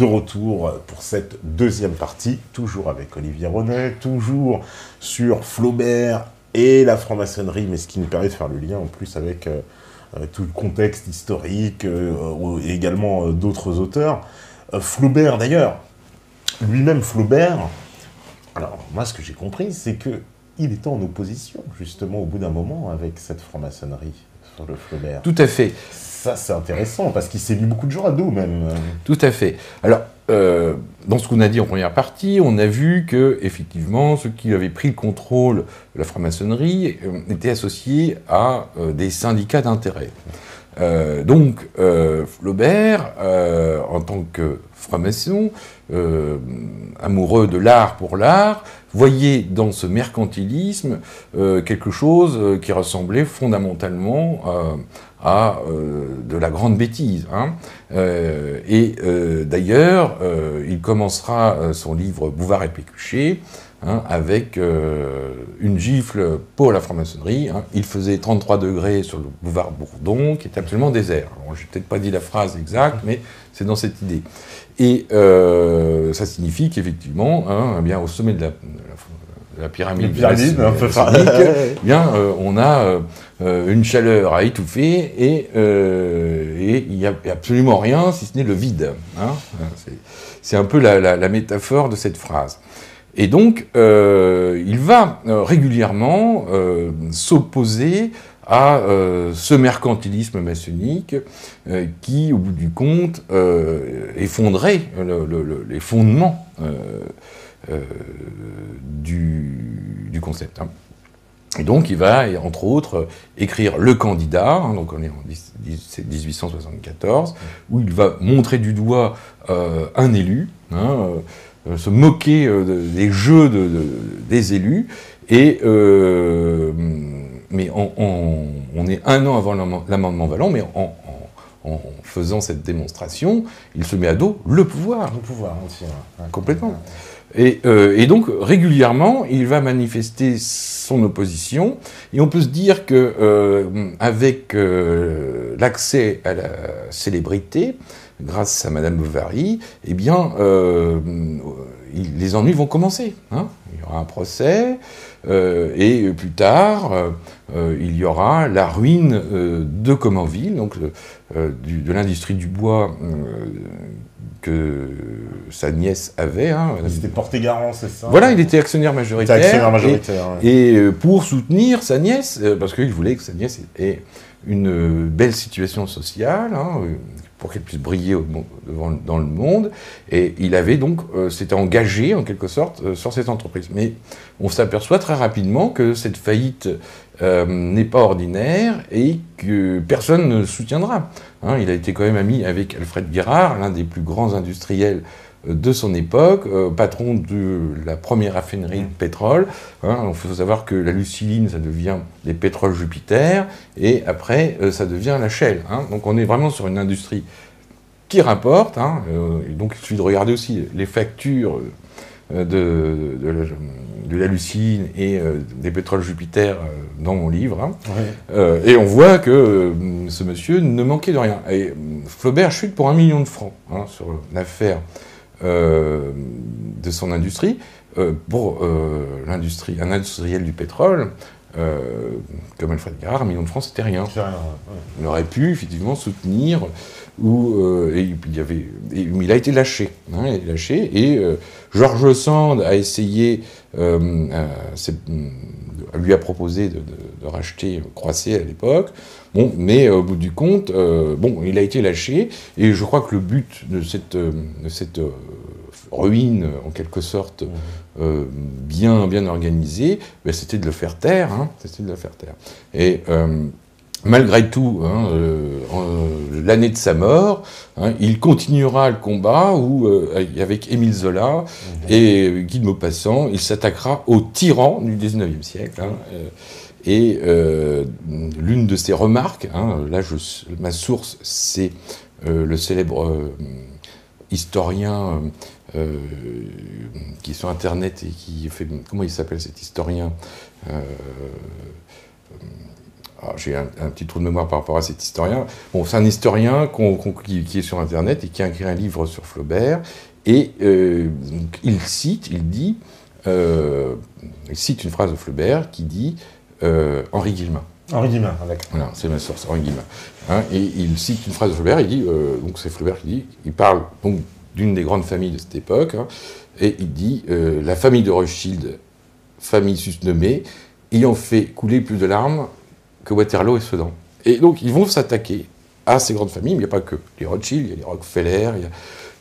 de retour pour cette deuxième partie, toujours avec Olivier Ronet, toujours sur Flaubert et la franc-maçonnerie, mais ce qui nous permet de faire le lien en plus avec tout le contexte historique et également d'autres auteurs. Flaubert d'ailleurs, lui-même Flaubert, alors moi ce que j'ai compris, c'est qu'il était en opposition justement au bout d'un moment avec cette franc-maçonnerie sur le Flaubert. Tout à fait. Ça, c'est intéressant, parce qu'il s'est mis beaucoup de gens à dos, même. Tout à fait. Alors, dans ce qu'on a dit en première partie, on a vu que, effectivement, ceux qui avaient pris le contrôle de la franc-maçonnerie étaient associés à des syndicats d'intérêt. Donc, Flaubert, en tant que franc-maçon, amoureux de l'art pour l'art, voyait dans ce mercantilisme quelque chose qui ressemblait fondamentalement à de la grande bêtise. Hein. D'ailleurs, il commencera son livre « Bouvard et Pécuchet » hein, avec une gifle pour la franc-maçonnerie. Hein. Il faisait 33 degrés sur le boulevard Bourdon, qui est absolument désert. Je n'ai peut-être pas dit la phrase exacte, mais c'est dans cette idée. Et ça signifie qu'effectivement, hein, eh bien, au sommet de la pyramide maçonnique, eh bien, on a une chaleur à étouffer et il n'y a absolument rien si ce n'est le vide. Hein. C'est un peu la métaphore de cette phrase. Et donc, il va régulièrement s'opposer à ce mercantilisme maçonnique qui, au bout du compte, effondrait les fondements du concept. Hein. Et donc, il va, entre autres, écrire Le Candidat, hein, donc on est en 1874, où il va montrer du doigt un élu, hein, se moquer des jeux des élus, et mais on est un an avant l'amendement Vallon, mais en faisant cette démonstration, il se met à dos le pouvoir. Le pouvoir entier. Ouais. Complètement. Et donc, régulièrement, il va manifester son opposition, et on peut se dire que avec l'accès à la célébrité, grâce à Madame Bovary, eh bien, les ennuis vont commencer. Hein. Il y aura un procès, et plus tard, il y aura la ruine de Comenville, donc de l'industrie du bois que sa nièce avait. Hein. C'était porté-garant, c'est ça? Voilà, il était actionnaire majoritaire. Et pour soutenir sa nièce, parce qu'il voulait que sa nièce ait une belle situation sociale, hein, pour qu'elle puisse briller dans le monde. Et il avait donc, s'était engagé en quelque sorte sur cette entreprise. Mais on s'aperçoit très rapidement que cette faillite n'est pas ordinaire et que personne ne soutiendra. Hein, il a été quand même ami avec Alfred Guérard, l'un des plus grands industriels de son époque, patron de la première raffinerie de pétrole. Hein, il faut savoir que la luciline, ça devient les pétroles Jupiter, et après, ça devient la Shell. Hein. Donc on est vraiment sur une industrie qui rapporte. Hein, et donc il suffit de regarder aussi les factures de la luciline et des pétroles Jupiter dans mon livre. Hein. Ouais. Et on voit que ce monsieur ne manquait de rien. Et Flaubert chute pour 1 million de francs hein, sur l'affaire de son industrie. Pour l'industrie, un industriel du pétrole, comme Alfred Guérard, 1 million de francs, c'était rien. Ouais. Il aurait pu effectivement soutenir, mais il a été lâché. Hein, il a été lâché, et George Sand a essayé, lui a proposé de racheter Croisset à l'époque. Bon, mais au bout du compte, il a été lâché, et je crois que le but de cette ruine, en quelque sorte, bien organisée, c'était de le faire taire. Hein, c'était de le faire taire. Et malgré tout, hein, l'année de sa mort, hein, il continuera le combat avec Émile Zola et Guy de Maupassant, il s'attaquera aux tyrans du XIXe siècle. Hein, et l'une de ses remarques, hein, là ma source, c'est le célèbre historien qui est sur Internet et qui fait... Comment il s'appelle cet historien j'ai un petit trou de mémoire par rapport à cet historien. Bon, c'est un historien qui est sur Internet et qui a écrit un livre sur Flaubert. Et donc, il cite une phrase de Flaubert qui dit Henri Guillemin. Henri Guillemin, avec. Voilà, c'est ma source, Henri Guillemin. Hein, et il cite une phrase de Flaubert, il dit, donc c'est Flaubert qui dit, il parle donc d'une des grandes familles de cette époque, hein, et il dit la famille de Rothschild, famille susnommée, ayant fait couler plus de larmes que Waterloo et Sedan. Et donc ils vont s'attaquer à ces grandes familles, mais il n'y a pas que les Rothschild, il y a les Rockefeller, il y a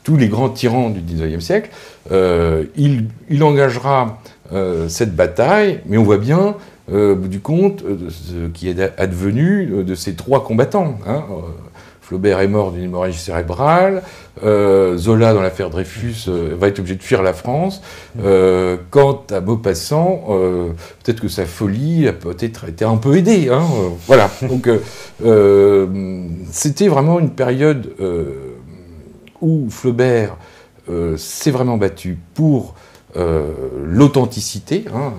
tous les grands tyrans du 19e siècle. Il engagera cette bataille, mais on voit bien, au bout du compte, ce qui est advenu de ces trois combattants. Hein. Flaubert est mort d'une hémorragie cérébrale, Zola, dans l'affaire Dreyfus, va être obligé de fuir la France. Quant à Maupassant, peut-être que sa folie a peut-être été un peu aidée. Hein, voilà. Donc, c'était vraiment une période où Flaubert s'est vraiment battu pour l'authenticité, hein,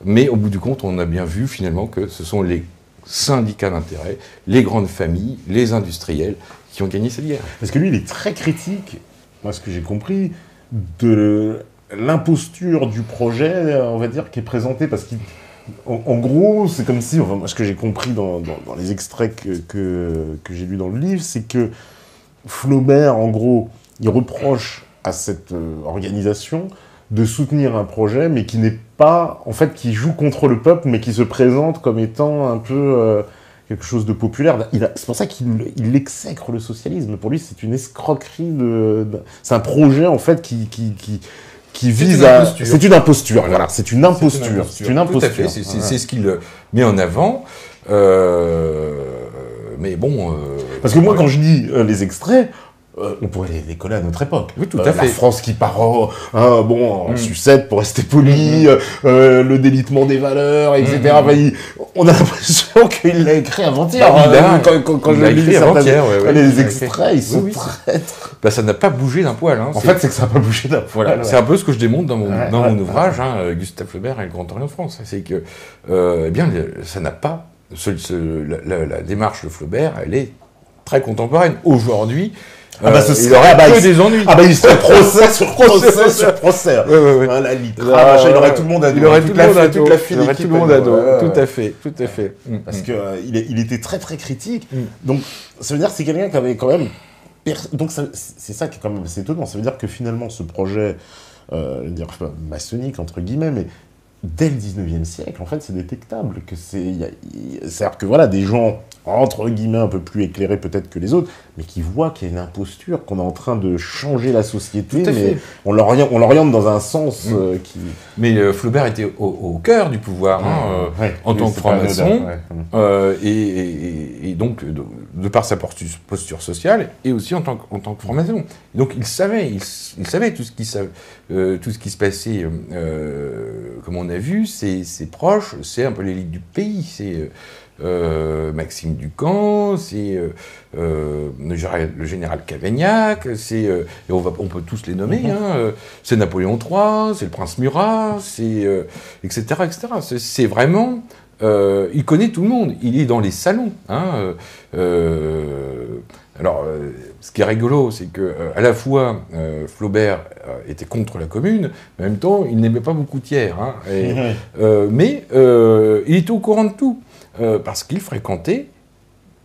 mais au bout du compte, on a bien vu finalement que ce sont les syndicats d'intérêt, les grandes familles, les industriels qui ont gagné cette guerre. Parce que lui, il est très critique, moi ce que j'ai compris, de l'imposture du projet, on va dire, qui est présenté, parce qu'en gros, c'est comme si, enfin, moi ce que j'ai compris dans les extraits que j'ai lus dans le livre, c'est que Flaubert, en gros, il reproche à cette organisation de soutenir un projet, mais qui n'est pas, en fait, qui joue contre le peuple, mais qui se présente comme étant un peu quelque chose de populaire. C'est pour ça qu'il exècre le socialisme. Pour lui, c'est une escroquerie c'est un projet, en fait, qui vise à... C'est une imposture, voilà. C'est une imposture. C'est une imposture. Tout à fait, c'est ce qu'il met en avant. Mais bon... Parce que moi, quand je lis les extraits, on pourrait les coller à notre époque. Oui, tout à fait. La France qui part en sucette, pour rester poli, le délitement des valeurs, etc. On a l'impression qu'il l'a écrit avant-hier. Quand je lis les extraits, ils sont traîtres. Ça n'a pas bougé d'un poil. Hein. En fait, c'est que ça n'a pas bougé d'un poil. Voilà. C'est un peu ce que je démontre dans mon ouvrage, hein, Gustave Flaubert et le Grand Orient de France. C'est que, ça n'a pas... la démarche de Flaubert, elle est très contemporaine. Aujourd'hui, il aurait que des ennuis. Il serait procès sur procès sur procès. La litra, il aurait tout le monde à dos. Il aurait toute la file. Il aurait tout le monde à dos. Tout à fait. Parce qu'il était très très critique. Donc ça veut dire que c'est quelqu'un qui avait quand même... Donc c'est ça qui est quand même assez étonnant. Ça veut dire que finalement ce projet, maçonnique entre guillemets, mais dès le 19e siècle, en fait, c'est détectable. C'est-à-dire que voilà, des gens, entre guillemets, un peu plus éclairés peut-être que les autres, mais qui voient qu'il y a une imposture, qu'on est en train de changer la société, mais on l'oriente dans un sens qui... Mais Flaubert était au cœur du pouvoir, en tant que franc-maçon, et donc, de par sa posture sociale, et aussi en tant que franc-maçon. Donc il savait tout ce qui se passait, comme on a vu, ses proches, c'est un peu l'élite du pays, c'est Maxime Ducamp, c'est le général Cavaignac, et on peut tous les nommer, c'est Napoléon III, c'est le prince Murat, etc., etc. C'est vraiment... il connaît tout le monde, il est dans les salons. Ce qui est rigolo, c'est que à la fois Flaubert était contre la Commune, mais en même temps, il n'aimait pas beaucoup Thiers. Mais il était au courant de tout, parce qu'il fréquentait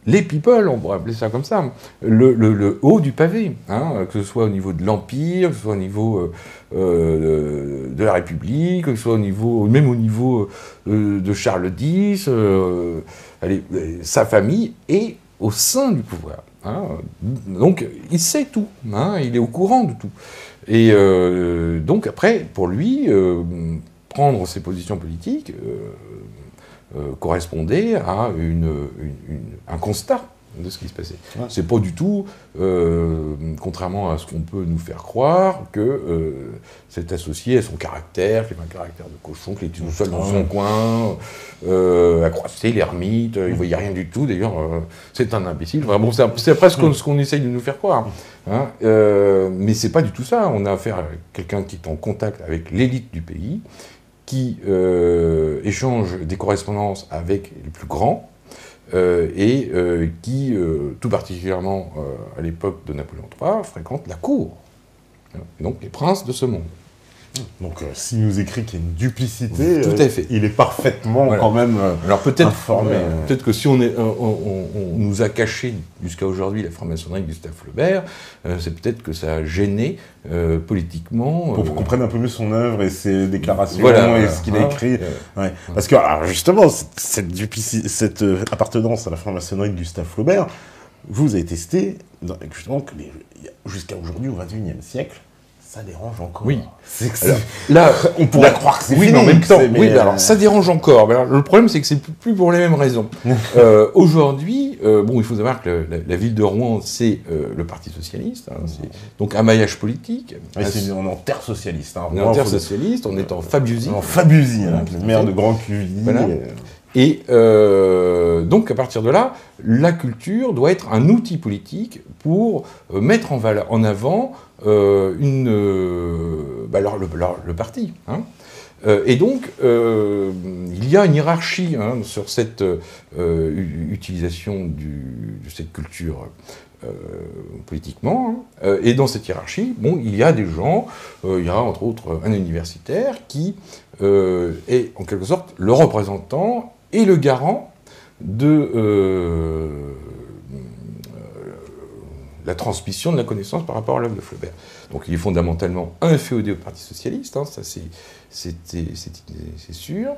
les people, on pourrait appeler ça comme ça, le haut du pavé, que ce soit au niveau de l'Empire, que ce soit au niveau de la République, que ce soit même au niveau de Charles X, sa famille est au sein du pouvoir. Donc il sait tout, il est au courant de tout. Et donc après, pour lui, prendre ses positions politiques correspondait à un constat de ce qui se passait. C'est pas du tout, contrairement à ce qu'on peut nous faire croire, que c'est associé à son caractère, qu'il a un caractère de cochon, qu'il est tout seul dans son coin, à croiser l'ermite, il ne voyait rien du tout, d'ailleurs, c'est un imbécile. Enfin, bon, c'est presque ce qu'on essaye de nous faire croire. Mais c'est pas du tout ça. On a affaire à quelqu'un qui est en contact avec l'élite du pays, qui échange des correspondances avec les plus grands, et qui, tout particulièrement à l'époque de Napoléon III, fréquentent la cour. Donc les princes de ce monde. Donc, s'il nous écrit qu'il y a une duplicité, Tout à fait. il est parfaitement quand même Alors informé. Peut-être que si on nous a caché jusqu'à aujourd'hui la franc-maçonnerie de Gustave Flaubert, c'est peut-être que ça a gêné politiquement. Pour qu'on comprenne un peu mieux son œuvre et ses déclarations et ce qu'il a écrit. Ouais. Parce que, alors, justement, cette appartenance à la franc-maçonnerie de Gustave Flaubert, vous avez testé, justement, que jusqu'à aujourd'hui, au XXIe siècle, ça dérange encore. Oui. Alors, là, on pourrait croire que c'est fini. Mais en même temps, alors ça dérange encore. Mais alors, le problème, c'est que c'est plus pour les mêmes raisons. Aujourd'hui, il faut savoir que la ville de Rouen, c'est le Parti socialiste. C'est donc un maillage politique. On est en terre socialiste. On est en terre socialiste, on est en Fabiusi. En Fabiusi, le maire de Grand Quevilly. Voilà. Et donc, à partir de là, la culture doit être un outil politique pour mettre en avant le parti. Et donc, il y a une hiérarchie sur cette utilisation de cette culture politiquement. Et dans cette hiérarchie, il y a des gens, il y a entre autres un universitaire qui est en quelque sorte le représentant et le garant de la transmission de la connaissance par rapport à l'œuvre de Flaubert. Donc il est fondamentalement un féodé au Parti socialiste, ça c'est sûr.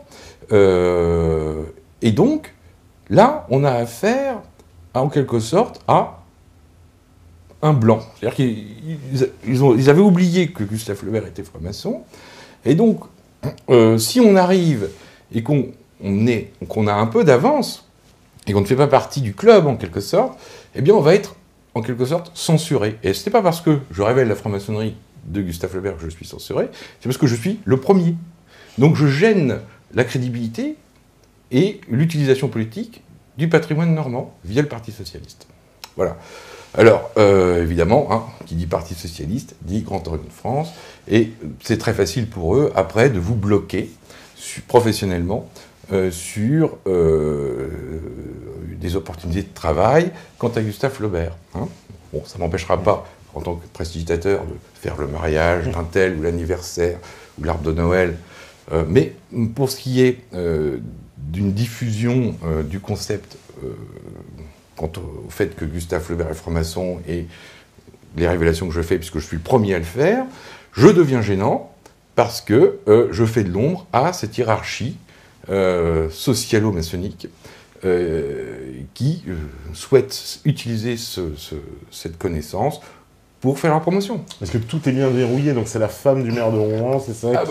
Et donc, là, on a affaire, en quelque sorte, à un blanc. C'est-à-dire qu'ils avaient oublié que Gustave Flaubert était franc-maçon, et donc, si on arrive et qu'on a un peu d'avance, et qu'on ne fait pas partie du club, en quelque sorte, eh bien, on va être en quelque sorte censuré. Et ce n'est pas parce que je révèle la franc-maçonnerie de Gustave Flaubert que je suis censuré, c'est parce que je suis le premier. Donc je gêne la crédibilité et l'utilisation politique du patrimoine normand via le Parti socialiste. Voilà. Alors, évidemment, qui dit Parti socialiste dit Grand Orient de France, et c'est très facile pour eux, après, de vous bloquer professionnellement sur des opportunités de travail quant à Gustave Flaubert. Bon, ça ne m'empêchera pas, en tant que prestidigitateur, de faire le mariage d'un tel, ou l'anniversaire, ou l'arbre de Noël. Mais pour ce qui est d'une diffusion du concept quant au fait que Gustave Flaubert est franc-maçon et les révélations que je fais, puisque je suis le premier à le faire, je deviens gênant parce que je fais de l'ombre à cette hiérarchie socialo-maçonnique qui souhaite utiliser cette connaissance pour faire la promotion. Parce que tout est bien verrouillé, donc c'est la femme du maire de Rouen, c'est ça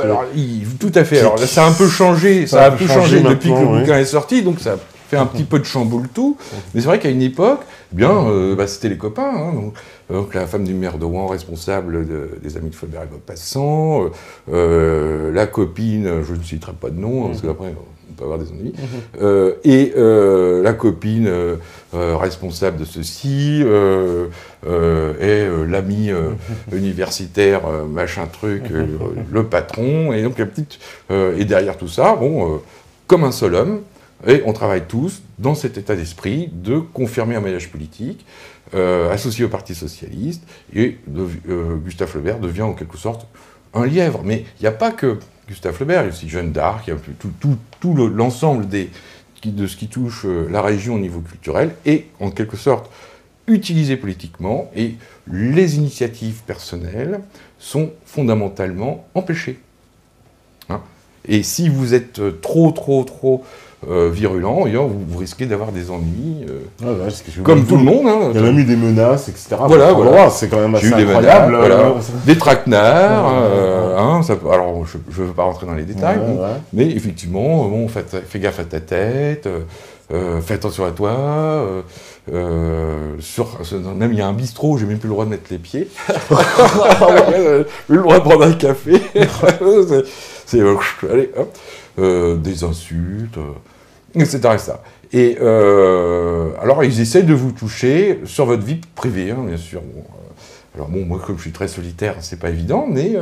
tout à fait. Alors là, ça a un peu changé, ça a un peu changé depuis que le bouquin est sorti, donc ça fait un petit peu de chamboule tout. Mais c'est vrai qu'à une époque, c'était les copains. Donc la femme du maire de Rouen, responsable des amis de Flaubert et Maupassant, la copine, je ne citerai pas de nom, parce qu'après on peut avoir des ennuis, et la copine responsable de ceci, et l'ami universitaire, machin truc, le patron, et donc la petite... et derrière tout ça, comme un seul homme, et on travaille tous dans cet état d'esprit de confirmer un maillage politique associé au Parti socialiste, et Gustave Flaubert devient en quelque sorte un lièvre. Mais il n'y a pas que Gustave Flaubert, il y a aussi Jeanne d'Arc, il y a tout l'ensemble de ce qui touche la région au niveau culturel, et en quelque sorte utilisé politiquement, et les initiatives personnelles sont fondamentalement empêchées. Et si vous êtes trop virulent, vous risquez d'avoir des ennuis, comme tout le monde. Il y a même eu des menaces, etc. Voilà. C'est quand même assez incroyable. Des traquenards, alors je ne veux pas rentrer dans les détails, mais effectivement, fais gaffe à ta tête, fais attention à toi. Même il y a un bistrot, j'ai même plus le droit de mettre les pieds. J'ai plus le droit de prendre un café. Allez, hop, des insultes, etc. Et alors, ils essaient de vous toucher sur votre vie privée, bien sûr. Alors bon, moi, comme je suis très solitaire, c'est pas évident, mais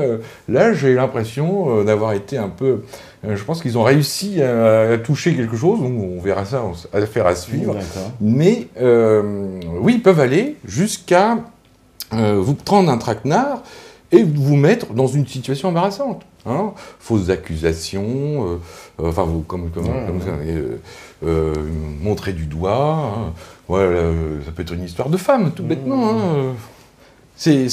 là, j'ai l'impression d'avoir été un peu... je pense qu'ils ont réussi à toucher quelque chose, donc on verra ça, affaire à suivre. Mais oui, ils peuvent aller jusqu'à vous prendre un traquenard et vous mettre dans une situation embarrassante. Hein, fausses accusations, enfin, montrer du doigt. Hein, voilà, ça peut être une histoire de femme, tout bêtement. Hein. Ils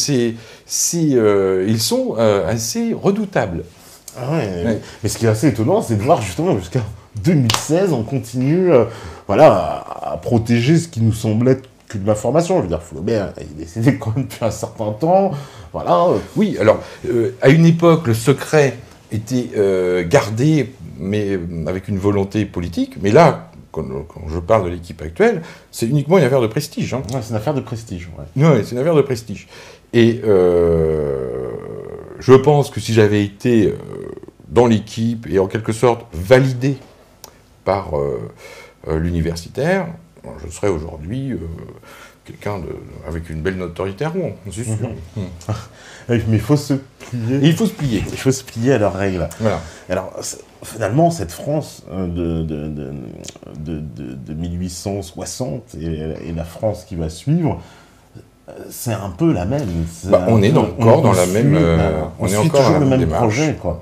sont assez redoutables. Ah ouais. Mais ce qui est assez étonnant, c'est de voir justement jusqu'à 2016, on continue à protéger ce qui nous semblait être que de l'information. Je veux dire, Flaubert, il est décédé quand même depuis un certain temps. Voilà. Oui, alors, à une époque, le secret était gardé, mais avec une volonté politique. Mais là, quand je parle de l'équipe actuelle, c'est uniquement une affaire de prestige. Hein. Ouais, c'est une affaire de prestige, ouais. Oui, c'est une affaire de prestige. Et je pense que si j'avais été dans l'équipe et en quelque sorte validé par l'universitaire, je serais aujourd'hui quelqu'un avec une belle notoriété à Rouen, c'est sûr. Mais il faut se plier. Et il faut se plier. Il faut se plier à leurs règles. Voilà. Alors, finalement, cette France de 1860 et la France qui va suivre, c'est un peu la même. On est encore dans la même. On suit toujours le même projet, quoi.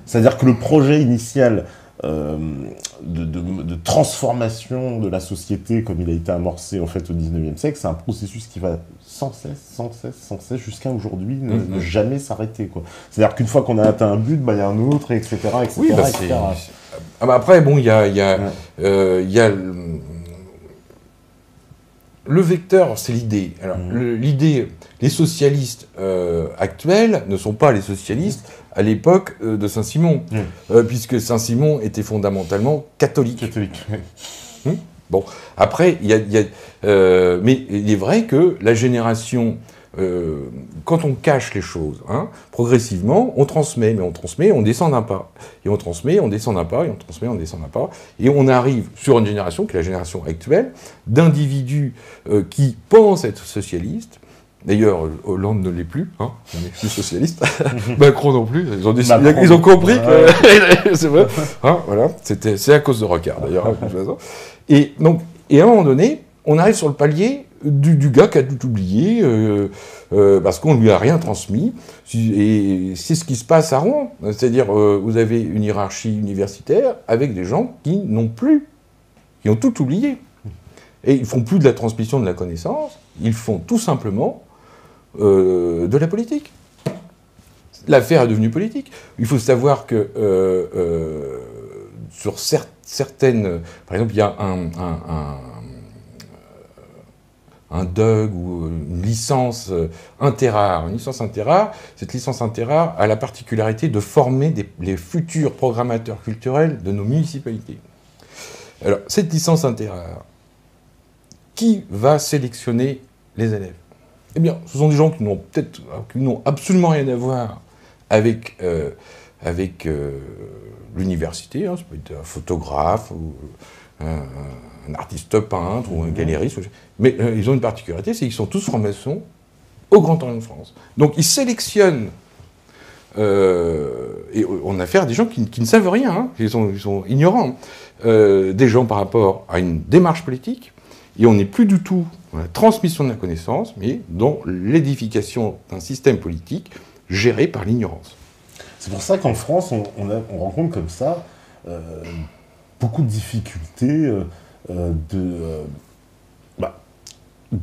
C'est-à-dire que le projet initial de transformation de la société, comme il a été amorcé en fait au 19e siècle, c'est un processus qui va sans cesse, jusqu'à aujourd'hui, ne jamais s'arrêter, quoi. C'est-à-dire qu'une fois qu'on a atteint un but, il y a un autre, etc. Oui, après, bon, il y a le vecteur, c'est l'idée. Alors, l'idée, les socialistes actuels ne sont pas les socialistes à l'époque de Saint-Simon, puisque Saint-Simon était fondamentalement catholique. Bon, après, mais il est vrai que la génération, quand on cache les choses, hein, progressivement, on transmet, mais on transmet, on descend d'un pas. Et on transmet, on descend d'un pas, et on transmet, on descend d'un pas. Et on arrive sur une génération, qui est la génération actuelle, d'individus qui pensent être socialistes. D'ailleurs, Hollande ne l'est plus, hein, on n'est plus socialiste. Macron non plus, ils ont compris que c'est vrai. Hein, voilà, c'est à cause de Rocard, d'ailleurs. De toute façon. Et donc, à un moment donné, on arrive sur le palier du gars qui a tout oublié, parce qu'on ne lui a rien transmis. Et c'est ce qui se passe à Rouen. C'est-à-dire, vous avez une hiérarchie universitaire avec des gens qui n'ont plus, qui ont tout oublié. Et ils ne font plus de la transmission de la connaissance, ils font tout simplement de la politique. L'affaire est devenue politique. Il faut savoir que sur certaines... Par exemple, il y a un DUG ou une licence interrare. Une licence interrare, cette licence interrare a la particularité de former les futurs programmateurs culturels de nos municipalités. Alors, cette licence interrare, qui va sélectionner les élèves? Eh bien, ce sont des gens qui n'ont absolument rien à voir avec l'université. Hein. Ça peut être un photographe, ou un artiste peintre, ou un galériste. Mais ils ont une particularité, c'est qu'ils sont tous francs-maçons au Grand Orient de France. Donc, ils sélectionnent, et on a affaire à des gens qui ne savent rien, hein. Ils sont ignorants, des gens par rapport à une démarche politique. Et on n'est plus du tout dans la transmission de la connaissance, mais dans l'édification d'un système politique géré par l'ignorance. C'est pour ça qu'en France, on rencontre comme ça beaucoup de difficultés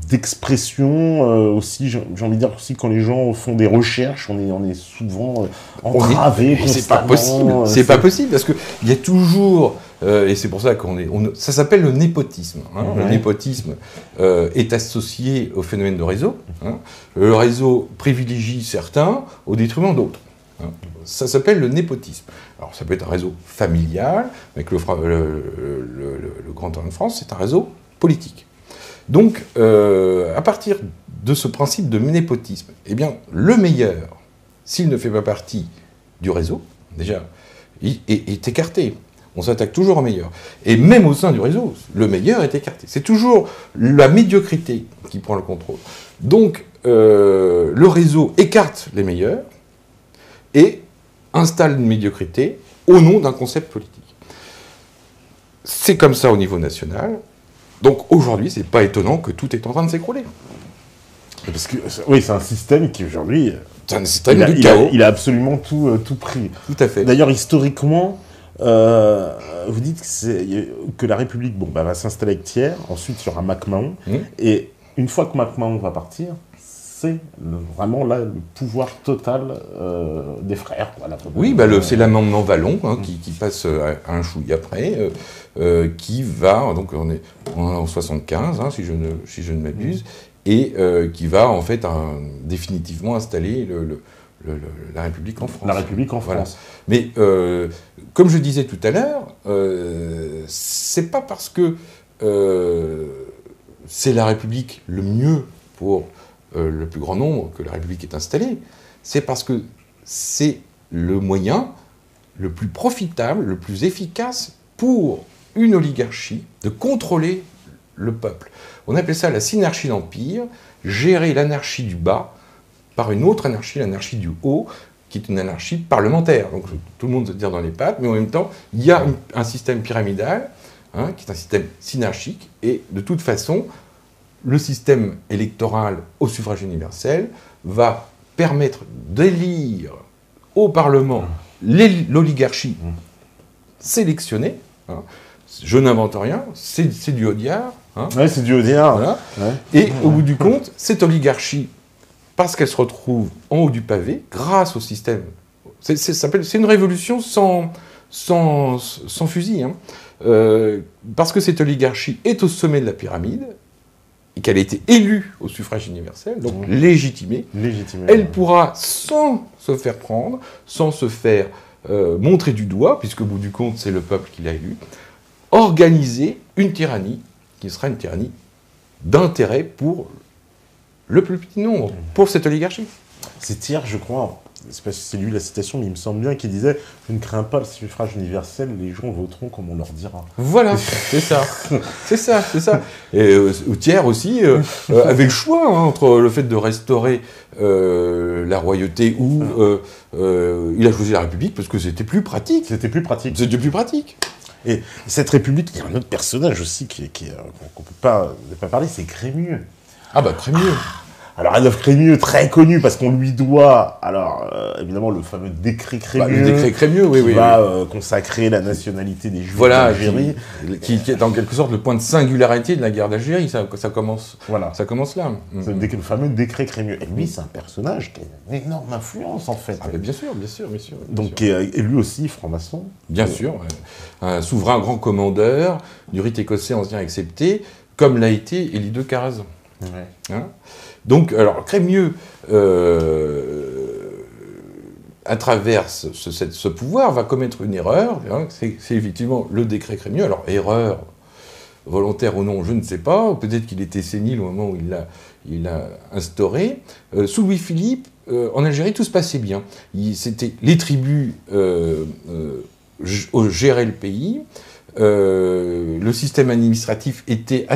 d'expression aussi, j'ai envie de dire aussi, quand les gens font des recherches, on est souvent entravé constamment. C'est pas possible, c'est pas possible, parce qu'il y a toujours... et c'est pour ça ça s'appelle le népotisme. Hein. Le népotisme est associé au phénomène de réseau. Hein. Le réseau privilégie certains au détriment d'autres. Hein. Ça s'appelle le népotisme. Alors ça peut être un réseau familial, avec le Grand Orient de France, c'est un réseau politique. Donc, à partir de ce principe de népotisme, eh bien, le meilleur, s'il ne fait pas partie du réseau, déjà, est écarté. On s'attaque toujours au meilleur. Et même au sein du réseau, le meilleur est écarté. C'est toujours la médiocrité qui prend le contrôle. Donc, le réseau écarte les meilleurs et installe une médiocrité au nom d'un concept politique. C'est comme ça au niveau national. Donc aujourd'hui, c'est pas étonnant que tout est en train de s'écrouler. Parce que, oui, c'est un système qui aujourd'hui... C'est un système du chaos. Il a absolument tout pris. Tout à fait. D'ailleurs, historiquement, vous dites que la République va s'installer avec Thiers, ensuite il y aura MacMahon, et une fois que MacMahon va partir, c'est vraiment là le pouvoir total des frères. Voilà. Oui, c'est l'amendement Vallon qui passe un chouïa après, qui va, donc on est en 75, si je ne m'abuse, et qui va en fait définitivement installer la République en France. La République en France. Voilà. Mais comme je disais tout à l'heure, c'est pas parce que c'est la République le mieux pour le plus grand nombre que la République est installée, c'est parce que c'est le moyen le plus profitable, le plus efficace pour une oligarchie de contrôler le peuple. On appelait ça la synarchie d'empire, gérer l'anarchie du bas par une autre anarchie, l'anarchie du haut, qui est une anarchie parlementaire. Donc tout le monde se tire dans les pattes, mais en même temps, il y a un système pyramidal, qui est un système synarchique, et de toute façon, le système électoral au suffrage universel va permettre d'élire au Parlement l'oligarchie sélectionnée. Je n'invente rien, c'est du Audiard. Ouais, c'est du Audiard. Voilà. Ouais. Et au bout du compte, cette oligarchie, parce qu'elle se retrouve en haut du pavé, grâce au système, c'est une révolution sans fusil, parce que cette oligarchie est au sommet de la pyramide, et qu'elle a été élue au suffrage universel, donc légitimée, elle pourra, sans se faire prendre, sans se faire montrer du doigt, puisque au bout du compte, c'est le peuple qui l'a élue, organiser une tyrannie, qui sera une tyrannie d'intérêt pour le plus petit nombre, pour cette oligarchie. C'est Thiers, je crois, c'est lui la citation, mais il me semble bien qu'il disait « Je ne crains pas le suffrage universel, les gens voteront comme on leur dira. » Voilà, c'est ça. C'est ça. Et Thiers aussi avait le choix entre le fait de restaurer la royauté ou il a choisi la République parce que c'était plus pratique. C'était plus pratique. Et cette République, il y a un autre personnage aussi qu'on ne peut pas parler, c'est Crémieux. Ah bah Crémieux. Alors Adolphe Crémieux, très connu parce qu'on lui doit, évidemment, le fameux décret Crémieux. Le décret Crémieux, qui va consacrer la nationalité des Juifs d'Algérie. Qui est en quelque sorte le point de singularité de la guerre d'Algérie. Ça commence là. C'est le fameux décret Crémieux. Et lui, c'est un personnage qui a une énorme influence, en fait. Ah, bien sûr. Donc, et lui aussi, franc-maçon. Bien sûr. Un souverain grand commandeur, du rite écossais ancien accepté, comme l'a été Élie de Caraze. Ouais. Donc, alors, Crémieux, à travers ce pouvoir, va commettre une erreur. C'est effectivement le décret Crémieux. Alors, erreur volontaire ou non, je ne sais pas. Peut-être qu'il était sénile au moment où il l'a instauré. Sous Louis-Philippe, en Algérie, tout se passait bien. C'était les tribus géraient le pays. Le système administratif était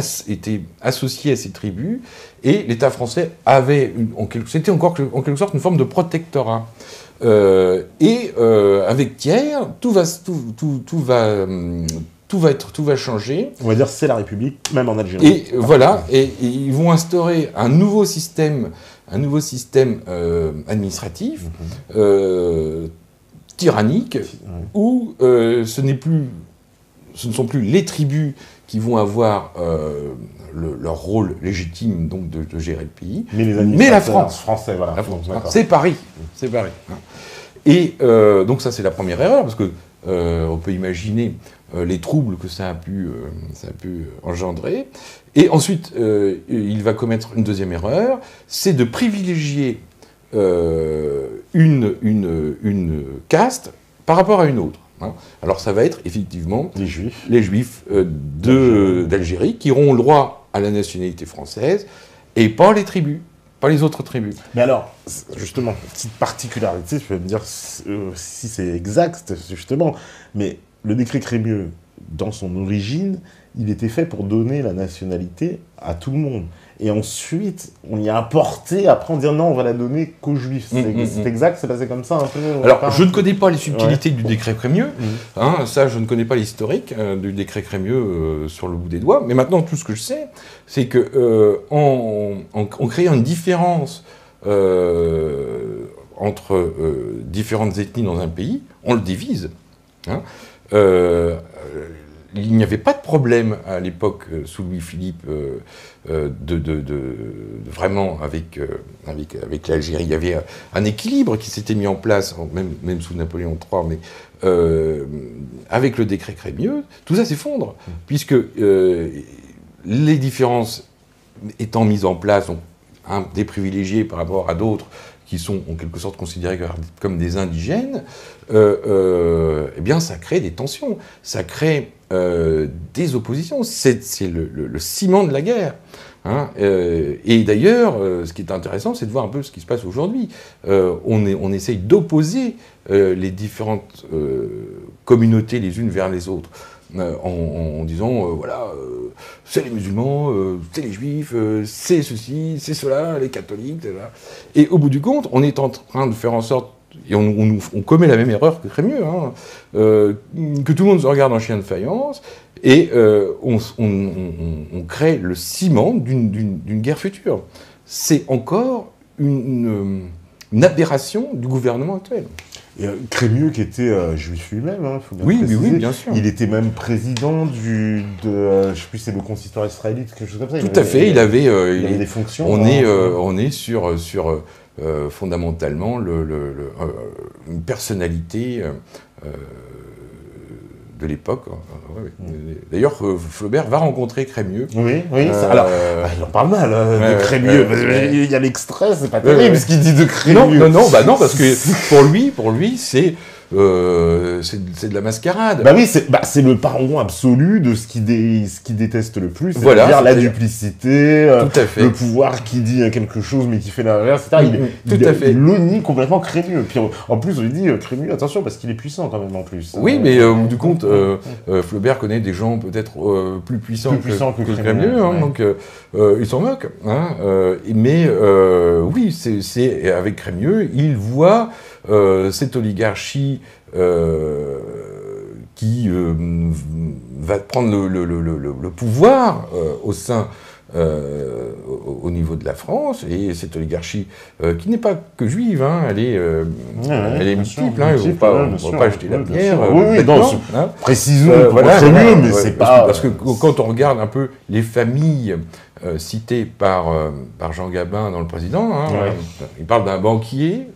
associé à ces tribus et l'État français avait, c'était encore en quelque sorte une forme de protectorat. Avec Thiers, tout va changer. On va dire c'est la République, même en Algérie. Et voilà, et ils vont instaurer un nouveau système administratif tyrannique où ce ne sont plus les tribus qui vont avoir leur rôle légitime donc de gérer le pays, mais la France. Français, voilà. La France. C'est Paris. Et donc ça c'est la première erreur, parce que on peut imaginer les troubles que ça a pu engendrer. Et ensuite, il va commettre une deuxième erreur, c'est de privilégier une caste par rapport à une autre. Alors ça va être effectivement les Juifs d'Algérie qui auront le droit à la nationalité française et pas les tribus, pas les autres tribus. Mais alors, justement, petite particularité, je peux me dire si c'est exact, justement, mais le décret Crémieux, dans son origine, il était fait pour donner la nationalité à tout le monde. et ensuite on y a apporté, après on dit non, on va la donner qu'aux juifs. C'est exact, c'est passé comme ça un peu. Alors, je ne connais pas les subtilités du décret Crémieux, ça je ne connais pas l'historique du décret Crémieux sur le bout des doigts, mais maintenant tout ce que je sais, c'est que en créant une différence entre différentes ethnies dans un pays, on le divise. Il n'y avait pas de problème à l'époque, sous Louis-Philippe, vraiment avec l'Algérie. Il y avait un équilibre qui s'était mis en place, même sous Napoléon III, mais avec le décret Crémieux, tout ça s'effondre, puisque les différences étant mises en place, donc, des privilégiés par rapport à d'autres, qui sont en quelque sorte considérés comme des indigènes, eh bien ça crée des tensions, ça crée des oppositions. C'est le ciment de la guerre. Et d'ailleurs, ce qui est intéressant, c'est de voir un peu ce qui se passe aujourd'hui. On essaye d'opposer les différentes communautés les unes vers les autres. En disant, voilà, c'est les musulmans, c'est les juifs, c'est ceci, c'est cela, les catholiques, etc. Et au bout du compte, on est en train de faire en sorte, et on commet la même erreur que Crémieux, que tout le monde se regarde en chien de faïence, et on crée le ciment d'une guerre future. C'est encore une aberration du gouvernement actuel. Et Crémieux qui était juif lui-même, faut bien préciser. Oui, bien sûr. Il était même président je sais plus, c'est le consistoire israélite, quelque chose comme ça. Tout à fait, il avait des fonctions. On est sur fondamentalement une personnalité de l'époque. D'ailleurs, Flaubert va rencontrer Crémieux. Oui. Alors, il en parle mal de Crémieux. Il y a l'extrait, c'est pas terrible ce qu'il dit de Crémieux. Non, parce que pour lui, c'est de la mascarade. Bah oui, c'est le parangon absolu de ce qu'il déteste le plus, c'est-à-dire la duplicité, le pouvoir qui dit quelque chose mais qui fait l'inverse, etc. Il le nie complètement Crémieux. Puis en plus, on lui dit Crémieux, attention, parce qu'il est puissant quand même en plus. Oui, mais du compte, Flaubert connaît des gens peut-être plus puissants que Crémieux, donc il s'en moque. Mais oui, c'est avec Crémieux, il voit cette oligarchie qui va prendre le pouvoir au niveau de la France, et cette oligarchie qui n'est pas que juive, elle est multiple, on ne va pas jeter la pierre. Précisons pour Crémieux, mais c'est pas... Parce que quand on regarde un peu les familles citées par Jean Gabin dans Le Président, il parle d'un banquier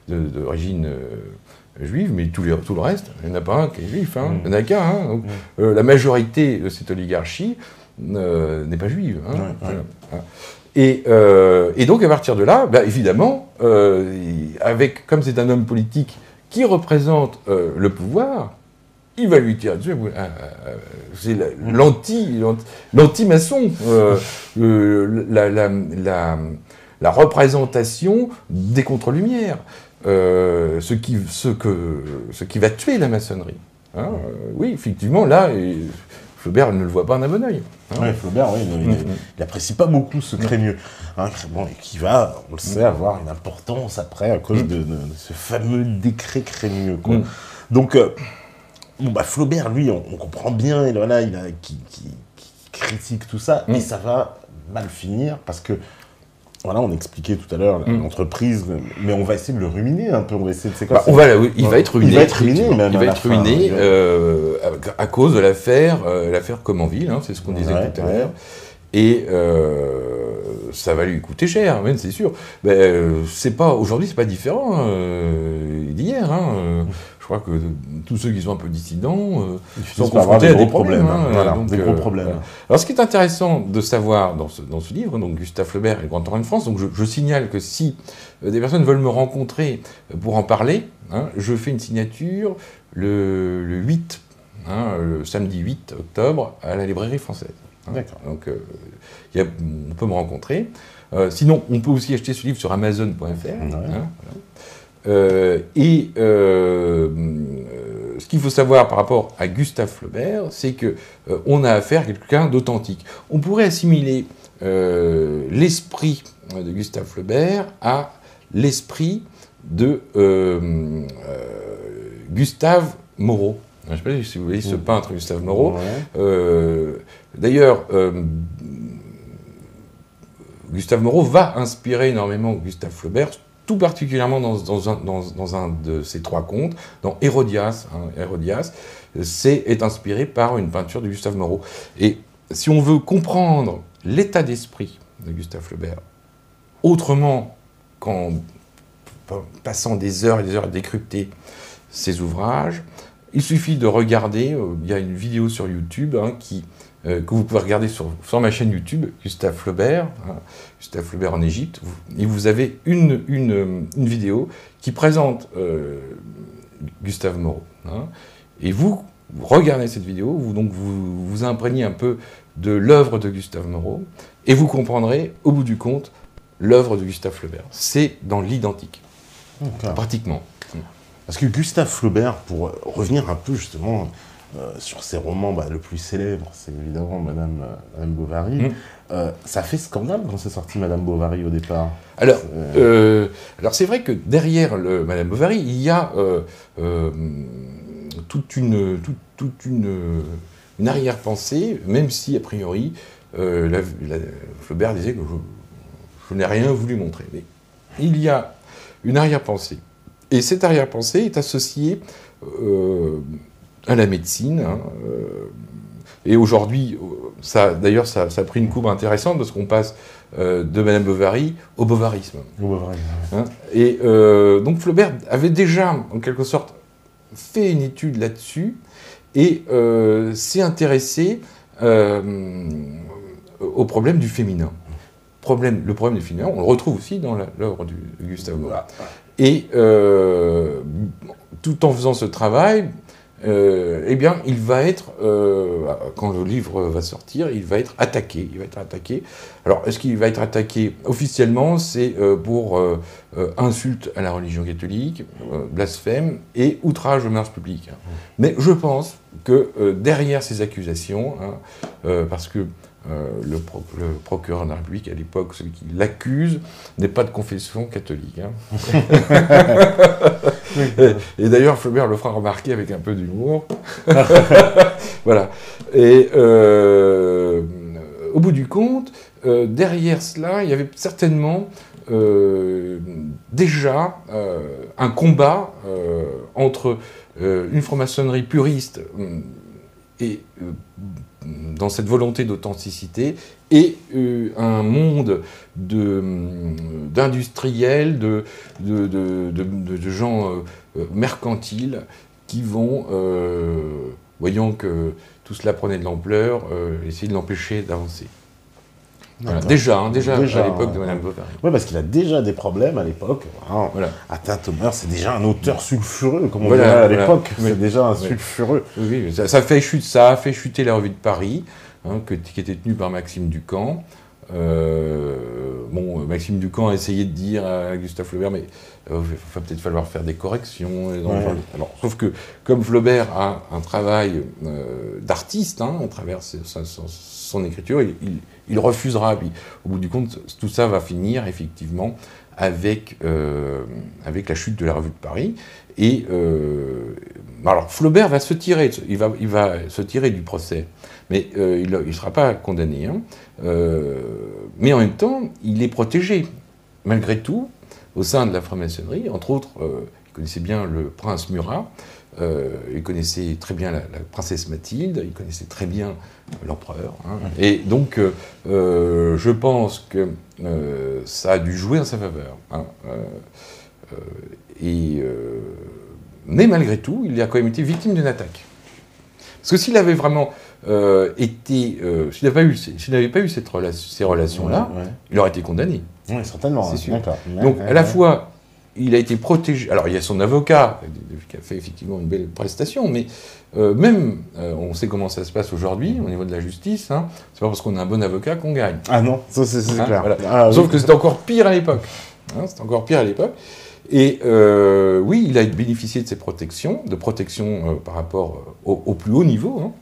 d'origine juive, mais tout le reste, il n'y en a pas un qui est juif, il n'y en a qu'un. Donc, la majorité de cette oligarchie n'est pas juive. Et donc, à partir de là, évidemment, comme c'est un homme politique qui représente le pouvoir, il va lui tirer dessus. C'est l'anti-maçon, la représentation des contre-lumières, ce qui va tuer la maçonnerie. Oui, effectivement, là, Flaubert ne le voit pas d'un bon oeil. Flaubert, il n'apprécie pas beaucoup ce Crémieux. Qui va, on le sait, avoir une importance après à cause de ce fameux décret Crémieux. Donc, Flaubert, lui, on comprend bien, qui critique tout ça, et ça va mal finir parce que, voilà, on expliquait tout à l'heure l'entreprise, mais on va essayer de le ruminer un peu. On va essayer de il va être ruiné. Il va être ruiné à cause de l'affaire Comenville, c'est ce qu'on disait tout à l'heure. Et ça va lui coûter cher, même, c'est sûr. Aujourd'hui, c'est pas différent d'hier. Je crois que tous ceux qui sont un peu dissidents sont confrontés à des problèmes. Des gros problèmes. Alors, ce qui est intéressant de savoir dans ce livre, donc Gustave Flaubert et le Grand Torrent de France, donc je signale que si des personnes veulent me rencontrer pour en parler, je fais une signature le 8, le samedi 8 octobre, à la Librairie Française. D'accord. Donc, on peut me rencontrer. Sinon, on peut aussi acheter ce livre sur Amazon.fr. Ce qu'il faut savoir par rapport à Gustave Flaubert, c'est qu'on a affaire à quelqu'un d'authentique. On pourrait assimiler l'esprit de Gustave Flaubert à l'esprit de Gustave Moreau. Je ne sais pas si vous voyez ce peintre Gustave Moreau. Ouais. D'ailleurs, Gustave Moreau va inspirer énormément Gustave Flaubert, tout particulièrement dans un de ses 3 contes, dans Hérodias. Hérodias est inspiré par une peinture de Gustave Moreau. Et si on veut comprendre l'état d'esprit de Gustave Flaubert, autrement qu'en passant des heures et des heures à décrypter ses ouvrages, il suffit de regarder, il y a une vidéo sur YouTube que vous pouvez regarder sur ma chaîne YouTube, Gustave Flaubert, Gustave Flaubert en Égypte, et vous avez une vidéo qui présente Gustave Moreau. Et vous regardez cette vidéo, vous imprégnez un peu de l'œuvre de Gustave Moreau, et vous comprendrez, au bout du compte, l'œuvre de Gustave Flaubert. C'est dans l'identique, pratiquement. Parce que Gustave Flaubert, pour revenir un peu justement sur ses romans, le plus célèbre, c'est évidemment Madame Bovary. Ça fait scandale quand c'est sorti Madame Bovary au départ. Alors c'est vrai que derrière Madame Bovary, il y a toute une arrière-pensée, même si a priori Flaubert disait que je n'ai rien voulu montrer. Mais il y a une arrière-pensée. Et cette arrière-pensée est associée à la médecine. Et aujourd'hui, d'ailleurs, ça a pris une courbe intéressante parce qu'on passe de Madame Bovary au bovarisme. Et donc Flaubert avait déjà, en quelque sorte, fait une étude là-dessus et s'est intéressé au problème du féminin. Le problème du féminin, on le retrouve aussi dans l'œuvre de Gustave Moreau. Et tout en faisant ce travail, eh bien, il va être, quand le livre va sortir, il va être attaqué. Alors, est-ce qu'il va être attaqué officiellement? C'est pour insulte à la religion catholique, blasphème et outrage aux mœurs publiques. Mais je pense que derrière ces accusations, parce que le procureur de la République, à l'époque, celui qui l'accuse, n'est pas de confession catholique. Et d'ailleurs, Flaubert le fera remarquer avec un peu d'humour. Voilà. Et au bout du compte, derrière cela, il y avait certainement déjà un combat entre une franc-maçonnerie puriste et dans cette volonté d'authenticité, et un monde d'industriels, de gens mercantiles qui vont, voyant que tout cela prenait de l'ampleur, essayer de l'empêcher d'avancer. Voilà. Déjà à l'époque de Madame Bovary. Oui, parce qu'il a déjà des problèmes à l'époque. Voilà. Atteinte aux mœurs, c'est déjà un auteur sulfureux, comme on dirait à l'époque. Oui. C'est déjà un sulfureux. Oui, ça a fait chuter la Revue de Paris, qui était tenue par Maxime Ducamp. Maxime Ducamp a essayé de dire à Gustave Flaubert, mais il va peut-être falloir faire des corrections. Alors, sauf que, comme Flaubert a un travail d'artiste, à travers son écriture, il refusera. Puis, au bout du compte, tout ça va finir effectivement avec la chute de la Revue de Paris. Et alors Flaubert va se tirer, il va se tirer du procès, mais il ne sera pas condamné. Mais en même temps, il est protégé, malgré tout, au sein de la franc-maçonnerie. Entre autres, il connaissait bien le prince Murat. Il connaissait très bien la princesse Mathilde, il connaissait très bien l'empereur. Et donc, je pense que ça a dû jouer en sa faveur. Mais malgré tout, il a quand même été victime d'une attaque. Parce que s'il avait vraiment s'il n'avait pas eu ces relations-là, il aurait été condamné. Oui, certainement. C'est sûr. Donc, à la fois, il a été protégé. Alors, il y a son avocat qui a fait effectivement une belle prestation, mais on sait comment ça se passe aujourd'hui au niveau de la justice. C'est pas parce qu'on a un bon avocat qu'on gagne. Ah non, ça c'est clair. Voilà. Sauf que c'était encore pire à l'époque. C'était encore pire à l'époque. Et oui, il a bénéficié de ces protections, par rapport au plus haut niveau.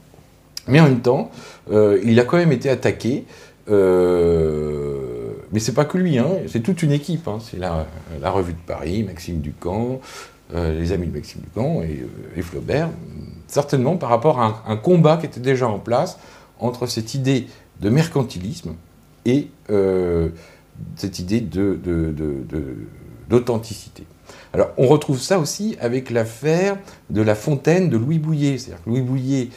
Mais en même temps, il a quand même été attaqué. Mais c'est pas que lui, hein, c'est toute une équipe. Hein. C'est la Revue de Paris, Maxime Ducamp, les amis de Maxime Ducamp et Flaubert, certainement par rapport à un combat qui était déjà en place entre cette idée de mercantilisme et cette idée d'authenticité. Alors, on retrouve ça aussi avec l'affaire de La Fontaine de Louis Bouillet. C'est-à-dire que Louis Bouillet,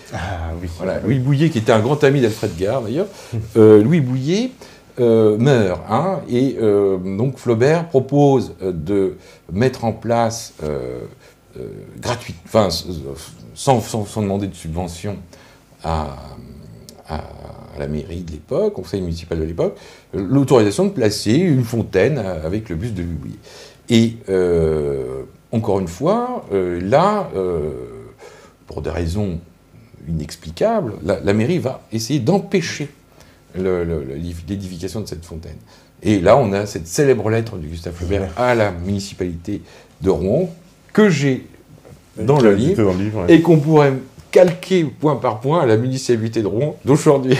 Louis Bouillet, qui était un grand ami d'Alfred Gard, d'ailleurs, Louis Bouillet meurt. Hein, et donc, Flaubert propose de mettre en place, gratuit, enfin, sans demander de subvention à la mairie de l'époque, au conseil municipal de l'époque, l'autorisation de placer une fontaine avec le buste de Louis Bouillet. Et encore une fois, là, pour des raisons inexplicables, la mairie va essayer d'empêcher l'édification de cette fontaine. Et là, on a cette célèbre lettre de Gustave Flaubert à la municipalité de Rouen, que j'ai dans le livre, et qu'on pourrait calquer point par point à la municipalité de Rouen d'aujourd'hui.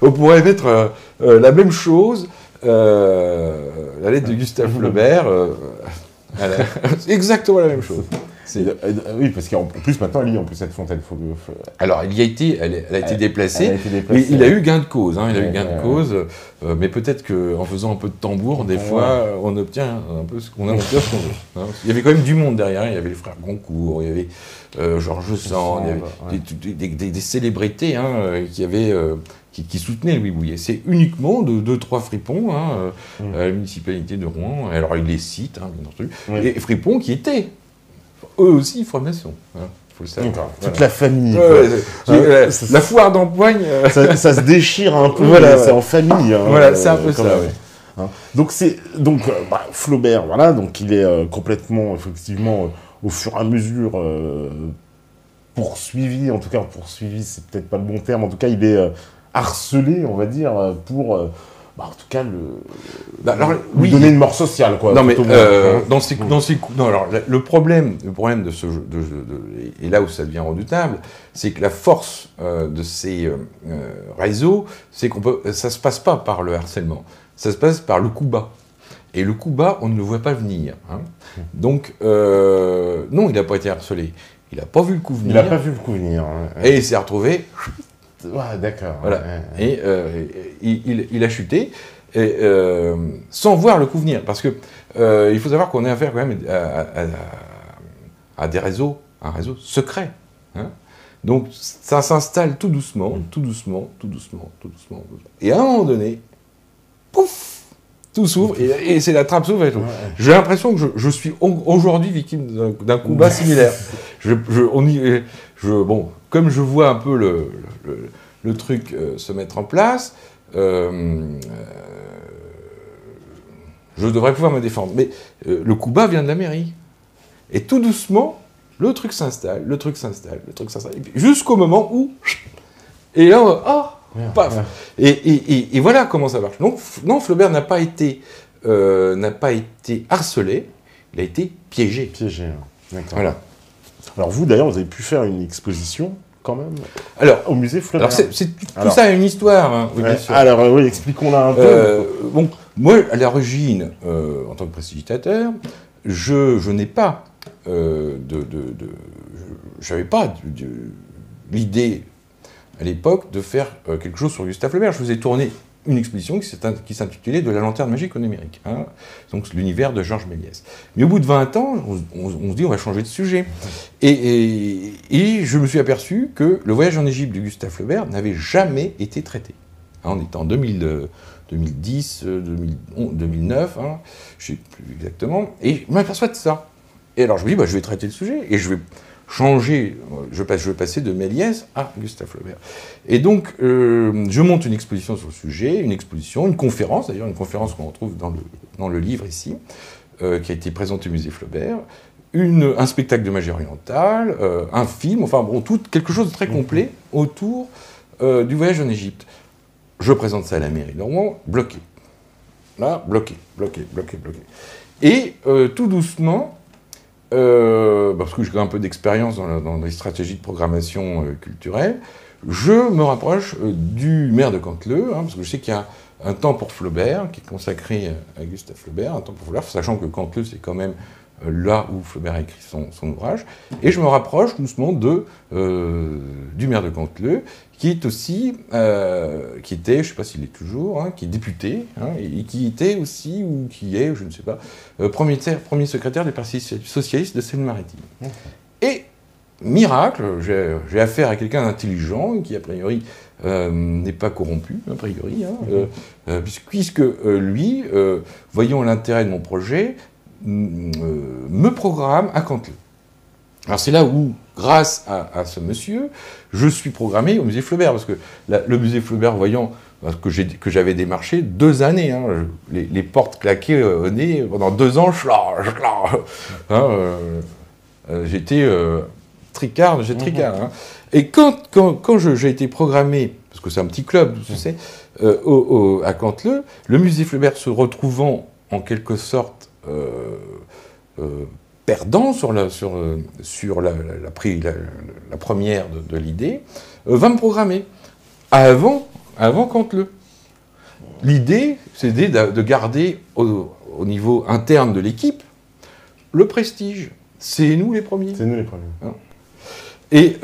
On pourrait mettre la même chose, la lettre de Gustave Flaubert, c'est exactement la même chose. Oui, parce qu'en plus, maintenant, elle y est en plus cette fontaine. Alors, elle a été déplacée, mais il a eu gain de cause. Hein, il a eu gain de cause, mais peut-être qu'en faisant un peu de tambour, des fois, on obtient un peu ce qu'on veut. Hein. Il y avait quand même du monde derrière. Il y avait les frères Goncourt, il y avait Georges Sand, il y avait des célébrités hein, qui soutenaient Louis Bouillet. C'est uniquement deux, trois fripons hein, à la municipalité de Rouen. Alors, il les cite, hein, bien entendu. Et fripons qui étaient eux aussi francs-maçons. Hein, faut le savoir. Toute la famille. La foire d'Empoigne. Ça se déchire un peu, c'est en famille. Hein, voilà, c'est un peu ça. Hein. Donc, Flaubert, voilà, donc il est complètement, effectivement, au fur et à mesure, poursuivi, en tout cas, poursuivi, c'est peut-être pas le bon terme, en tout cas, il est harcelé, on va dire, pour. En tout cas, lui donner une mort sociale, quoi. Non, mais le problème de ce jeu, et là où ça devient redoutable, c'est que la force de ces réseaux, c'est ça se passe pas par le harcèlement, ça se passe par le coup bas. Et le coup bas, on ne le voit pas venir. Hein. Donc, non, il n'a pas été harcelé. Il n'a pas vu le coup venir. Il n'a pas vu le coup venir. Hein. Et il s'est retrouvé. Ouais, d'accord. Voilà. Et il a chuté, sans voir le coup venir. Parce que il faut savoir qu'on a affaire quand même à des réseaux, un réseau secret. Hein. Donc ça s'installe tout doucement. Et à un moment donné, pouf, tout s'ouvre et c'est la trappe s'ouvre et tout. Ouais. J'ai l'impression que je suis aujourd'hui victime d'un combat similaire. Bon, comme je vois un peu le truc se mettre en place, je devrais pouvoir me défendre. Mais le coup bas vient de la mairie. Et tout doucement, le truc s'installe. Et puis, jusqu'au moment où... Et là, paf. Et voilà comment ça marche. Donc, non, Flaubert n'a pas été harcelé, il a été piégé. Piégé, d'accord. Voilà. Alors vous, d'ailleurs, vous avez pu faire une exposition, quand même, au musée Flaubert. Alors, tout ça a une histoire. Hein, oui, bien sûr. Alors, oui, expliquons-la un peu. Bon, moi, à l'origine, en tant que prestidigitateur, je n'ai pas j'avais pas l'idée, à l'époque, de faire quelque chose sur Gustave Flaubert. Je faisais tourner une exposition qui s'intitulait « De la lanterne magique au numérique hein, », donc l'univers de Georges Méliès. Mais au bout de 20 ans, on se dit on va changer de sujet. Et je me suis aperçu que le voyage en Égypte de Gustave Flaubert n'avait jamais été traité. Hein, on était en 2010, 2009, hein, je ne sais plus exactement, et je m'aperçois de ça. Et alors je me dis, je vais traiter le sujet, et je vais changer, je vais passer de Méliès à Gustave Flaubert. Et donc, je monte une exposition sur le sujet, une conférence, d'ailleurs, une conférence qu'on retrouve dans le livre ici, qui a été présentée au musée Flaubert, un spectacle de magie orientale, un film, enfin bon, quelque chose de très complet autour du voyage en Égypte. Je présente ça à la mairie de Rouen, bloqué. Là, bloqué. Et tout doucement, parce que j'ai un peu d'expérience dans les stratégies de programmation culturelle, je me rapproche du maire de Canteleu, parce que je sais qu'il y a un temps pour Flaubert, qui est consacré à Gustave Flaubert, un temps pour Flaubert, sachant que Canteleu, c'est quand même là où Flaubert a écrit son ouvrage, et je me rapproche doucement du maire de Canteleu, qui est aussi, qui était, je ne sais pas s'il est toujours, qui est député, et qui était aussi, ou qui est, je ne sais pas, premier secrétaire du Parti socialiste de Seine-Maritime. Et, miracle, j'ai affaire à quelqu'un d'intelligent, qui a priori n'est pas corrompu, a priori, puisque lui, voyant l'intérêt de mon projet, me programme à Canteleu. Alors c'est là où, grâce à ce monsieur, je suis programmé au musée Flaubert, parce que le musée Flaubert, voyant que j'avais démarché 2 années, les portes claquées au nez, pendant 2 ans, j'étais tricard. Et quand j'ai été programmé, parce que c'est un petit club, tu sais, à Canteleu, le musée Flaubert se retrouvant en quelque sorte perdant sur la première de l'idée, va me programmer avant Canteleu. L'idée, c'était de garder au niveau interne de l'équipe le prestige. C'est nous les premiers. C'est nous les premiers. Et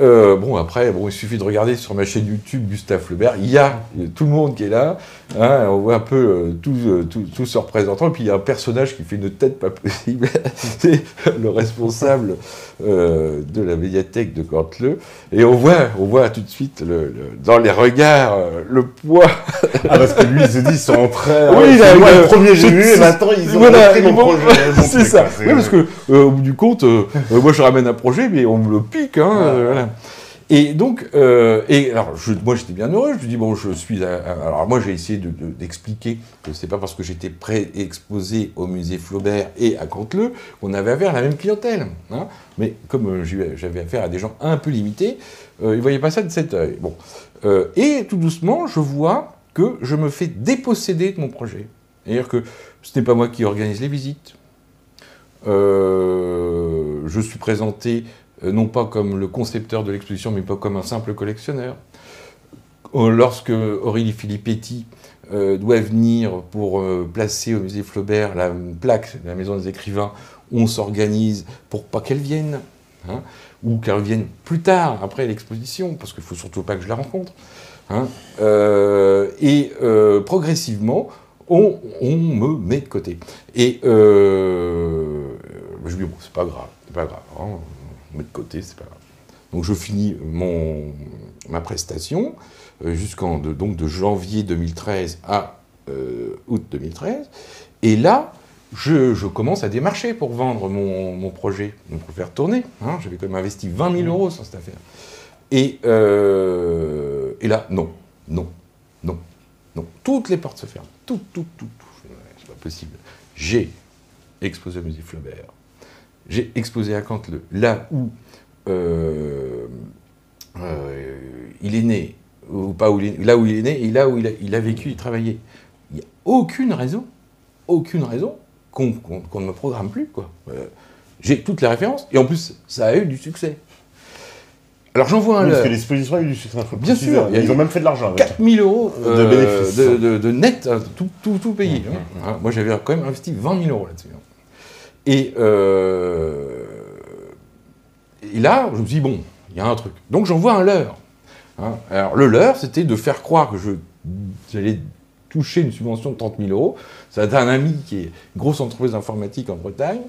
après, il suffit de regarder sur ma chaîne YouTube Gustave Flaubert, il y a tout le monde qui est là, on voit un peu tout se représentant, et puis il y a un personnage qui fait une tête pas possible, c'est le responsable de la médiathèque de Canteleu, et on voit tout de suite dans les regards le poids. Parce que lui, il se dit, ils sont entrés, oui, le premier j'ai vu, et maintenant ils ont repris mon projet. C'est ça, oui, parce que au bout du compte, moi je ramène un projet, mais on me le pique, voilà. Et donc, alors moi j'étais bien heureux, je me dis, alors moi j'ai essayé d'expliquer que c'est pas parce que j'étais pré-exposé au musée Flaubert et à Canteleu qu'on avait affaire à la même clientèle, mais comme j'avais affaire à des gens un peu limités, ils ne voyaient pas ça de cet œil. Et tout doucement, je vois que je me fais déposséder de mon projet. C'est-à-dire que ce n'est pas moi qui organise les visites, je suis présenté non pas comme le concepteur de l'exposition, mais pas comme un simple collectionneur. Lorsque Aurélie Filippetti doit venir pour placer au musée Flaubert la plaque de la Maison des Écrivains, on s'organise pour pas qu'elle vienne, ou qu'elle vienne plus tard, après l'exposition, parce qu'il ne faut surtout pas que je la rencontre. Progressivement, on me met de côté. Et je me dis, c'est pas grave, on met de côté, c'est pas grave. Donc je finis ma prestation de janvier 2013 à août 2013, et là, je commence à démarcher pour vendre mon projet, pour faire tourner. J'avais quand même investi 20 000 euros sur cette affaire. Et là, non. Toutes les portes se ferment. Tout. C'est pas possible. J'ai exposé au musée Flaubert. J'ai exposé à Canteleu, là où il est né, ou pas là où il est né, et là où il a vécu et travaillé. Il n'y a aucune raison qu'on ne me programme plus, quoi. J'ai toutes les références, et en plus, ça a eu du succès. Alors j'envoie un leurre. Parce que l'exposition a eu du succès. Bien sûr. Ils ont même fait de l'argent avec. 4 000 euros de bénéfices. De net, tout payé. Moi j'avais quand même investi 20 000 euros là-dessus. Et là, je me suis dit, bon, il y a un truc. Donc j'envoie un leurre. Alors le leurre, c'était de faire croire que j'allais toucher une subvention de 30 000 euros. C'était un ami qui est une grosse entreprise d'informatique en Bretagne,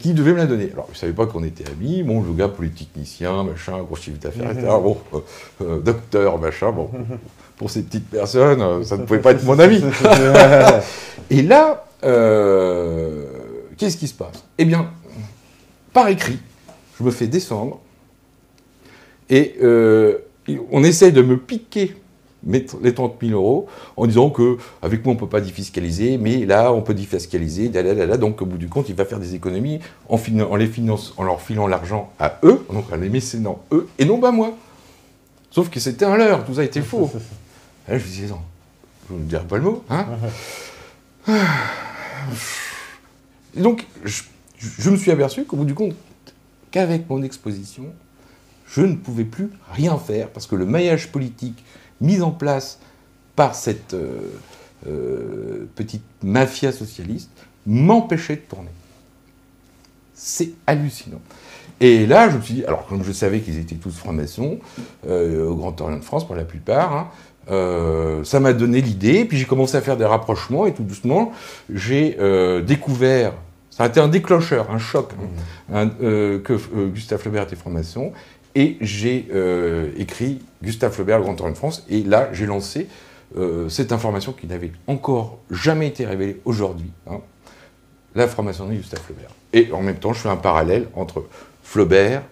qui devait me la donner. Alors, je ne savais pas qu'on était amis. Bon, le gars polytechnicien, machin, gros chiffre d'affaires, etc. Bon, docteur, machin, bon. Pour ces petites personnes, ça ne pouvait pas être mon ami. Et là, qu'est-ce qui se passe? Eh bien, par écrit, je me fais descendre et on essaie de me piquer les 30 000 euros en disant qu'avec moi on ne peut pas défiscaliser, mais là on peut défiscaliser, donc au bout du compte il va faire des économies en leur filant l'argent à eux, donc en les mécénant eux, et non pas moi. Sauf que c'était un leurre, tout ça était faux. Et là je me disais, non, je ne dirai pas le mot. Et donc je me suis aperçu qu'au bout du compte, qu'avec mon exposition, je ne pouvais plus rien faire parce que le maillage politique mis en place par cette petite mafia socialiste m'empêchait de tourner. C'est hallucinant. Et là, je me suis dit, alors comme je savais qu'ils étaient tous francs-maçons, au Grand Orient de France pour la plupart, hein, ça m'a donné l'idée, puis j'ai commencé à faire des rapprochements, et tout doucement, j'ai découvert, ça a été un déclencheur, un choc, hein, que Gustave Flaubert était franc-maçon, et j'ai écrit Gustave Flaubert, le Grand Orient de France, et là, j'ai lancé cette information qui n'avait encore jamais été révélée aujourd'hui, hein, la franc-maçonnerie de Gustave Flaubert. Et en même temps, je fais un parallèle entre Flaubert,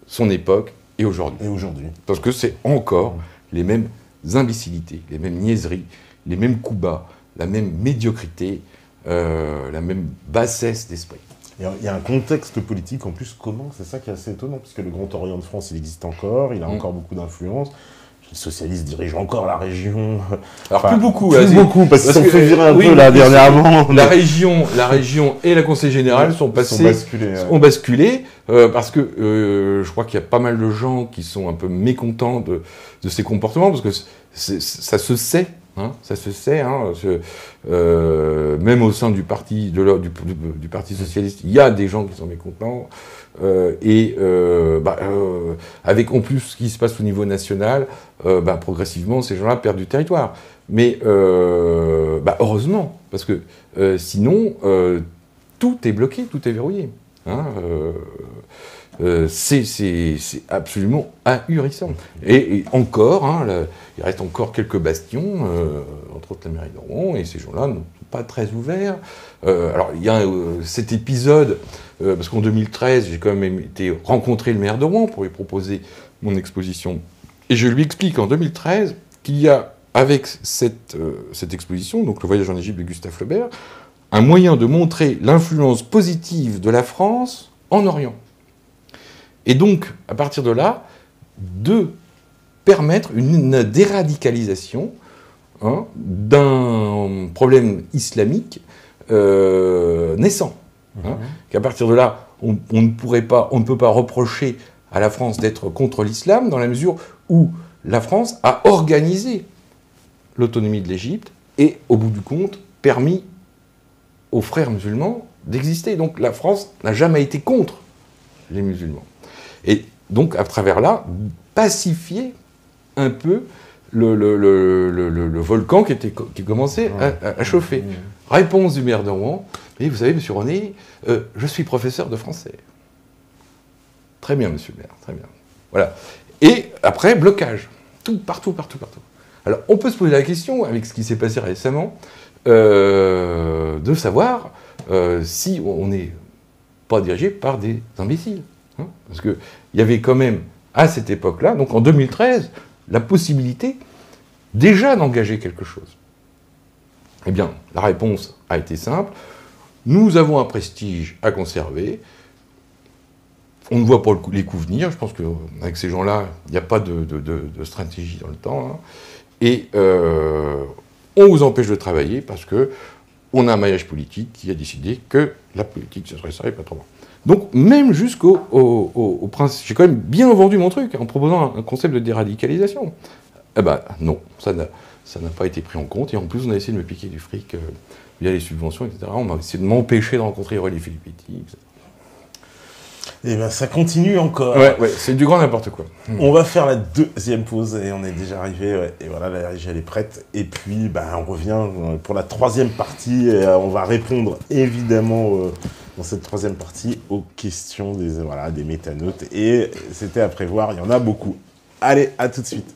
son époque, et aujourd'hui. Et aujourd'hui. Parce que c'est encore les mêmes imbécilités, les mêmes niaiseries, les mêmes coups bas, la même médiocrité, la même bassesse d'esprit. Il y a un contexte politique en plus commun, c'est ça qui est assez étonnant, puisque le Grand Orient de France, il existe encore, il a encore beaucoup d'influence. Les socialistes dirigent encore la région. Alors plus beaucoup. Plus beaucoup, parce qu'ils sont fait virer un peu là dernièrement. La région et la Conseil général ont basculé, parce que je crois qu'il y a pas mal de gens qui sont un peu mécontents de ces comportements, parce que ça se sait. Hein, ça se sait, hein, même au sein du parti, du parti socialiste, il y a des gens qui sont mécontents, avec en plus ce qui se passe au niveau national, progressivement ces gens-là perdent du territoire. Mais heureusement, parce que sinon tout est bloqué, tout est verrouillé. Hein, c'est absolument ahurissant. Et encore, hein, il reste encore quelques bastions, entre autres la mairie de Rouen, et ces gens-là ne sont pas très ouverts. Alors, il y a cet épisode, parce qu'en 2013, j'ai quand même été rencontrer le maire de Rouen pour lui proposer mon exposition. Et je lui explique en 2013 qu'il y a, avec cette exposition, donc le voyage en Égypte de Gustave Flaubert, un moyen de montrer l'influence positive de la France en Orient. Et donc, à partir de là, de permettre une déradicalisation, hein, d'un problème islamique naissant. Hein, qu'à partir de là, on ne peut pas reprocher à la France d'être contre l'islam, dans la mesure où la France a organisé l'autonomie de l'Égypte et, au bout du compte, permis aux frères musulmans d'exister. Donc la France n'a jamais été contre les musulmans. Et donc, à travers là, pacifier un peu le volcan qui commençait à chauffer. Réponse du maire de Rouen. Et vous savez, monsieur René, je suis professeur de français. Très bien, monsieur le maire, très bien. Voilà. Et après, blocage. Partout. Alors, on peut se poser la question, avec ce qui s'est passé récemment, de savoir si on n'est pas dirigé par des imbéciles. Hein, parce qu'il y avait quand même, à cette époque-là, donc en 2013, la possibilité déjà d'engager quelque chose. Eh bien, la réponse a été simple. Nous avons un prestige à conserver. On ne voit pas les coups venir. Je pense qu'avec ces gens-là, il n'y a pas de stratégie dans le temps. Hein. Et on vous empêche de travailler parce qu'on a un maillage politique qui a décidé que la politique, ce serait ça et pas trop. Donc, même jusqu'au principe, j'ai quand même bien vendu mon truc en proposant un concept de déradicalisation. Eh ben non, ça n'a pas été pris en compte. Et en plus, on a essayé de me piquer du fric via les subventions, etc. On a essayé de m'empêcher de rencontrer Aurélie Filippetti, etc. Et bien, ça continue encore. Ouais, c'est du grand n'importe quoi. On va faire la deuxième pause et on est déjà arrivé. Ouais. Et voilà, la régie, elle est prête. Et puis, on revient pour la troisième partie. Et, on va répondre, évidemment, dans cette troisième partie, aux questions des métanautes. Et c'était à prévoir, il y en a beaucoup. Allez, à tout de suite.